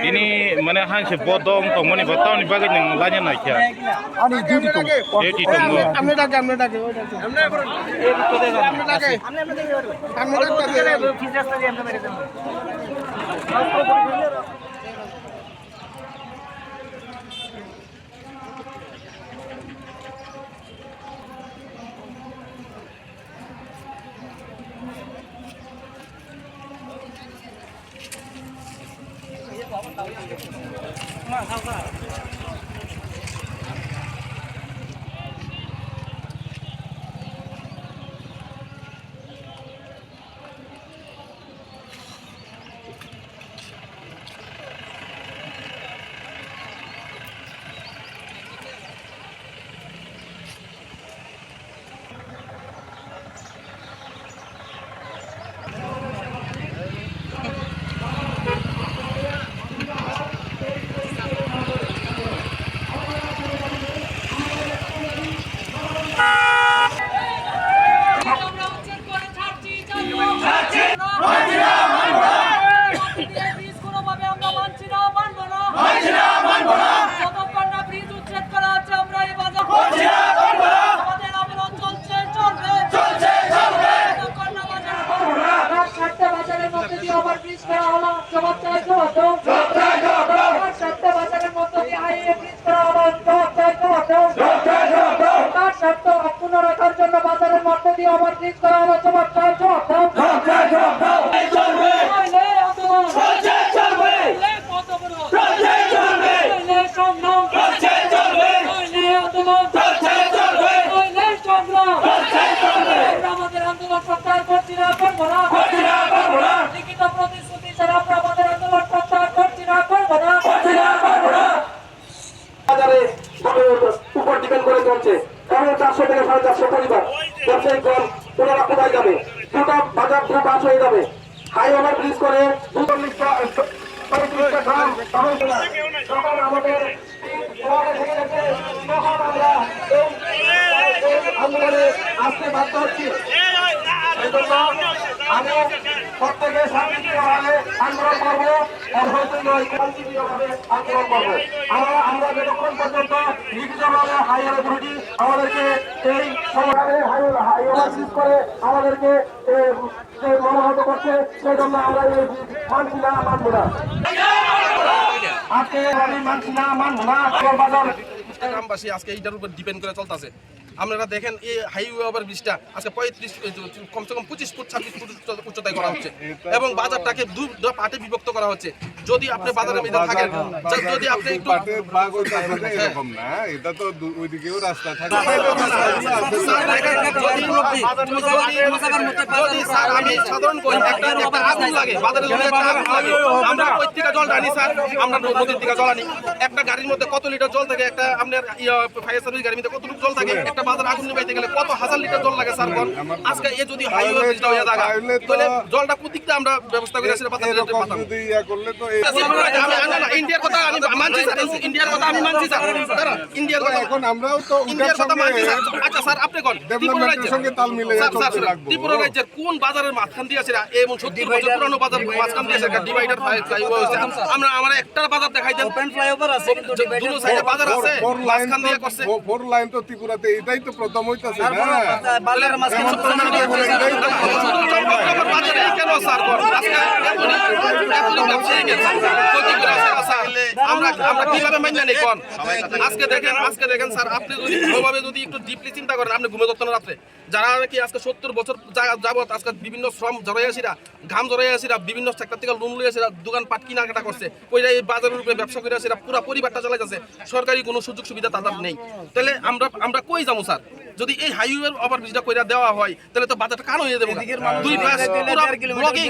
ini mana hansi bodong tong mani batau ni bagai nang lanya nak ya. Ani duty tong. Duty tong. Amne dak. Amne গ্রামবাসী আজকে এইটার উপর depend করে চলতেছে। আপনারা দেখেন এই হাইওয়ে ওভার ব্রিজটা আজকে 35 কমসে কম 25 ফুট 26 ফুট উচ্চতায় করা হচ্ছে এবং বাজারটাকে দুই পার্টে বিভক্ত করা হচ্ছে। যদি আপনি বাজারের মধ্যে থাকেন, যদি আপনি একটু এরকম না, এটা তো ওইদিকেও রাস্তা থাকে। আমি সাধারণ কই একটা আগুন লাগে, বাজারের মধ্যে একটা আগুন লাগে, আমরা কই থেকে জল আনি স্যার, আমরা নদীর থেকে জল আনি। একটা গাড়ির মধ্যে কত লিটার জল থাকে, একটা আপনার ফায়ার সার্ভিস গাড়ির মধ্যে কতটুকু জল থাকে, একটা বাজার আগুন নিভাইতে গেলে কত হাজার লিটার জল লাগে স্যার। আজকে এ যদি হাইওয়ে ব্রিজটা হয়ে জায়গা তাহলে জলটা কোথেকে আমরা ব্যবস্থা করে সেটা পাতা যদি ইয়া করলে তো ইন্ডিয়ার কথা আমি মানছি স্যার, ইন্ডিয়ার কথা আমি মানছি স্যার, ইন্ডিয়ার কথা এখন আমরাও তো ইন্ডিয়ার কথা মানছি স্যার। আচ্ছা স্যার আপনি কোন ডেভেলপমেন্টের সঙ্গে তাল মিলিয়ে চলতে লাগবে। ত্রিপুরা রাজ্যের কোন বাজারের মাঝখান দিয়ে আছে এবং 70 বছর পুরনো বাজার মাঝখান দিয়ে আছে ডিভাইডার ফ্লাইওভার হয়েছে। আমরা আমার একটা বাজার দেখাই দেন, ওপেন ফ্লাইওভার আছে কিন্তু দুটো সাইডে বাজার আছে, মাঝখান দিয়ে করছে। ফোর লাইন তো ত্রিপুরাতে এটা এটাই তো প্রথম হইতাছে না বাজারের মাঝখানে কেন স্যার আমরা কিভাবে মাইনা নেই কোন আজকে দেখেন স্যার আপনি যদি ভালোভাবে যদি একটু ডিপলি চিন্তা করেন আপনি ঘুমে ধরতেন রাত্রে যারা নাকি আজকে 70 বছর যাবত আজকে বিভিন্ন শ্রম জড়াইয়াছিরা ঘাম জড়াইয়াছিরা বিভিন্ন সেক্টর থেকে লোন লইয়াছিরা দোকান পাট কিনাকাটা করছে ওইরা এই বাজারের উপরে ব্যবসা করে আসিরা পুরো পরিবারটা চালাইতেছে সরকারি কোনো সুযোগ সুবিধা তাদের নেই তাহলে আমরা কই যাবো স্যার যদি এই হাইওয়ের ওভারব্রিজটা কইরা দেওয়া হয় তাহলে তো বাজারটা কান হয়ে যাবে দুই পাশ পুরো ব্লকিং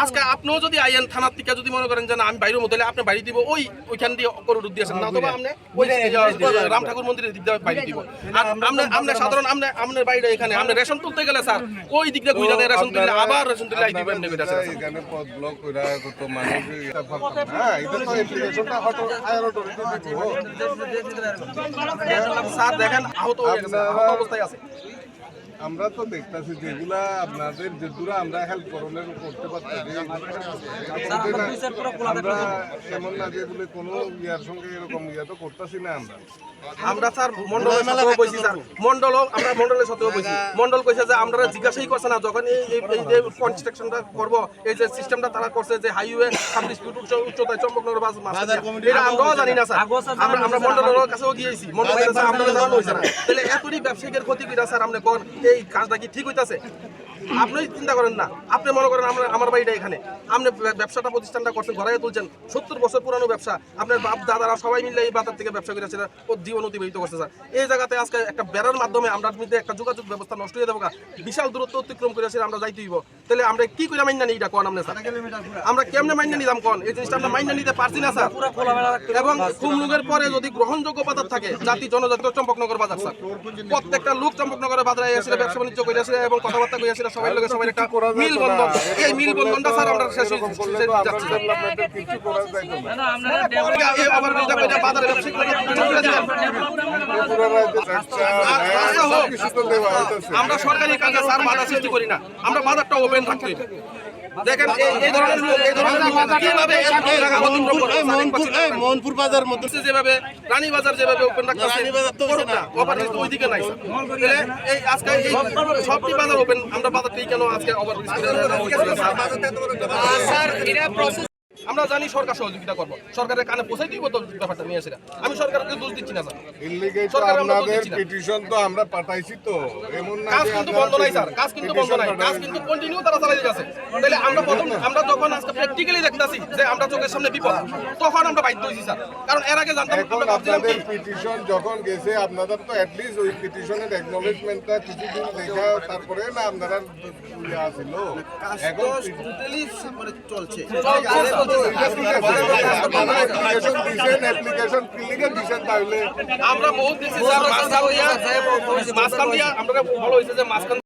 আজকে আপনিও যদি আইএন থানার থেকে যদি মনে করেন যে না আমি বাইরের মধ্যে আপনি বাড়ি দিব ওইখান দিয়ে করুর দিয়েছেন না অথবা আপনি ওই রাম ঠাকুর মন্দিরের দিক দিয়ে বাড়ি দিব আর আপনি সাধারণ আপনার বাইরে এখানে আপনি রেশন তুলতে গেলে স্যার ওই দিক দিয়ে ঘুরে রেশন তুললে আবার রেশন তুললে আই দিবেন এখানে পথ ব্লক কইরা কত মানুষ হ্যাঁ এটা তো অ্যাপ্লিকেশনটা হয়তো হায়ার অথরিটি দিব স্যার দেখেন আহত অবস্থায় আছে আমরা তো দেখতেছি যেগুলা আপনাদের যেগুলা আমরা হেল্প করলেন করতে পারতেছি আমরা এমন না যেগুলো কোনো ইয়ার সঙ্গে এরকম ইয়া তো করতেছি না আমরা স্যার মন্ডলের সাথেও বইছি স্যার আমরা মন্ডলের সাথেও বইছি মন্ডল কইছে যে আমরা জিজ্ঞাসাই করছে না যখন এই যে কনস্ট্রাকশনটা করব এই যে সিস্টেমটা তারা করছে যে হাইওয়ে 26 ফুট উচ্চতায় চম্পকনগর বাজার এটা আমরাও জানি না স্যার আমরা মন্ডলের কাছেও গিয়েছি মন্ডল কাছে আমরা জানানো হইছে না তাহলে এতই ব্যবসায়ীদের ক্ষতি কইরা স্যার আপনি কোন এই কাজটা কি ঠিক হইতাছে আপনি চিন্তা করেন না আপনি মনে করেন আমার বাড়িটা এখানে আপনি ব্যবসাটা প্রতিষ্ঠানটা করছেন ঘরে তুলছেন 70 বছর পুরানো ব্যবসা আপনার বাপ দাদারা সবাই মিলে এই বাজার থেকে ব্যবসা করেছে ও জীবন অতিবাহিত করছে স্যার এই জায়গাতে আজকে একটা বেড়ার মাধ্যমে আমরা মধ্যে একটা যোগাযোগ ব্যবস্থা নষ্ট হয়ে যাবো বিশাল দূরত্ব অতিক্রম করেছে আমরা যাইতে হইব তাহলে আমরা কি করে মাইনা নিই এটা কোন আপনি স্যার আমরা কেমনে মাইনা নিলাম কোন এই জিনিসটা আমরা মাইনা নিতে পারছি না স্যার এবং খুমলুগের পরে যদি গ্রহণযোগ্য বাজার থাকে জাতি জনজাতি চম্পকনগর বাজার স্যার প্রত্যেকটা লোক চম্পকনগরের বাজারে এসে ব্যবসা বাণিজ্য করে আসে এবং কথাবার্তা কই আসে সবাই লোকের সবাই একটা মিল বন্ধন এই মিল বন্ধনটা স্যার আমরা শেষ হয়ে যাচ্ছে কিছু করা যাইতো না এই ওভারব্রিজটা কইরা বাজারে ব্যবসা করে আমরা সরকারি কাজে স্যার বাধা সৃষ্টি করি না আমরা বাজারটা ওপেন রাখতে দেখেন এই ধরনের লোক কিভাবে মোহনপুর বাজার মধ্যে যেভাবে রানী বাজার যেভাবে ওপেন রাখতেছে ওভারব্রিজ তো ওইদিকে নাই তাহলে এই আজকে এই সবটি বাজার ওপেন আমরা বাজারটাই কেন আজকে ওভারব্রিজ আমরা জানি সরকার সহযোগিতা করবো সরকারের কানে পৌঁছাই দিব তো ব্যাপারটা নিয়ে এসে আমি সরকারকে দোষ দিচ্ছি না স্যার আপনাদের পিটিশন তো আমরা পাঠাইছি তো এমন না কাজ কিন্তু বন্ধ নাই স্যার কাজ কিন্তু বন্ধ নাই কাজ কিন্তু কন্টিনিউ তারা চালাই যাচ্ছে তাহলে আমরা যখন আজকে প্র্যাকটিক্যালি দেখতাছি যে আমরা চোখের সামনে বিপদ তখন আমরা বাধ্য হইছি স্যার কারণ এর আগে জানতাম আপনাদের পিটিশন যখন গেছে আপনাদের তো অ্যাট লিস্ট ওই পিটিশনের অ্যাকনলেজমেন্টটা কিছুদিন দেখা তারপরে না আপনারা ছিল এখন টোটালি মানে চলছে অ্যাপ্লিকেশন ফিলিংয়ে দিছেন তাহলে আমরা বহুত দিছি স্যার মাঝখান দিয়া আমরা ভালো হইছে যে মাঝখান